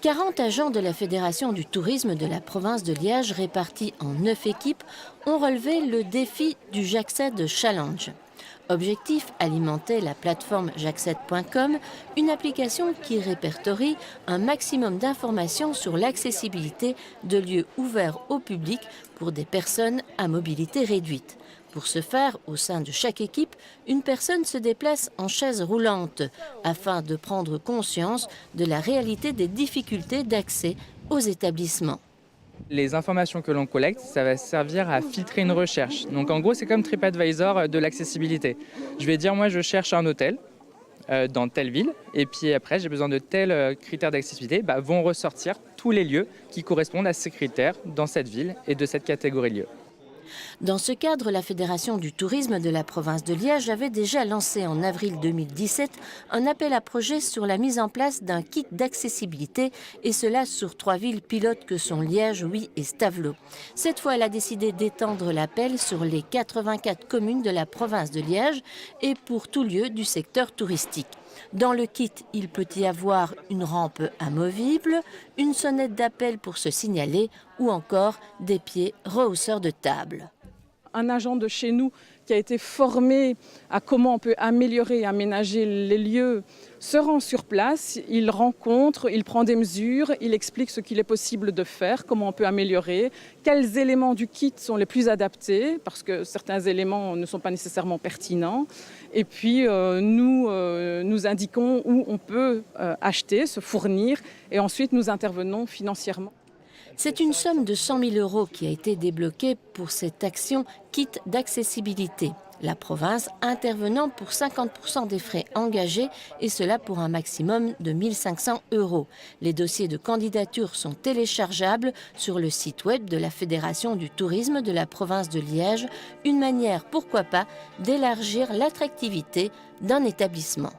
40 agents de la Fédération du tourisme de la province de Liège, répartis en 9 équipes, ont relevé le défi du J'accède Challenge. Objectif, alimenter la plateforme j'accède.com, une application qui répertorie un maximum d'informations sur l'accessibilité de lieux ouverts au public pour des personnes à mobilité réduite. Pour ce faire, au sein de chaque équipe, une personne se déplace en chaise roulante afin de prendre conscience de la réalité des difficultés d'accès aux établissements. Les informations que l'on collecte, ça va servir à filtrer une recherche. Donc en gros, c'est comme TripAdvisor de l'accessibilité. Je vais dire, moi, je cherche un hôtel dans telle ville, et puis après, j'ai besoin de tels critères d'accessibilité, vont ressortir tous les lieux qui correspondent à ces critères dans cette ville et de cette catégorie de lieux. Dans ce cadre, la Fédération du tourisme de la province de Liège avait déjà lancé en avril 2017 un appel à projet sur la mise en place d'un kit d'accessibilité, et cela sur 3 villes pilotes que sont Liège, Huy et Stavelot. Cette fois, elle a décidé d'étendre l'appel sur les 84 communes de la province de Liège et pour tout lieu du secteur touristique. Dans le kit, il peut y avoir une rampe amovible, une sonnette d'appel pour se signaler ou encore des pieds rehausseurs de table. Un agent de chez nous qui a été formé à comment on peut améliorer et aménager les lieux se rend sur place, il rencontre, il prend des mesures, il explique ce qu'il est possible de faire, comment on peut améliorer, quels éléments du kit sont les plus adaptés, parce que certains éléments ne sont pas nécessairement pertinents. Et puis nous indiquons où on peut acheter, se fournir, et ensuite nous intervenons financièrement. C'est une somme de 100 000 € qui a été débloquée pour cette action kit d'accessibilité. La province intervenant pour 50% des frais engagés, et cela pour un maximum de 1 500 €. Les dossiers de candidature sont téléchargeables sur le site web de la Fédération du tourisme de la province de Liège, une manière, pourquoi pas, d'élargir l'attractivité d'un établissement.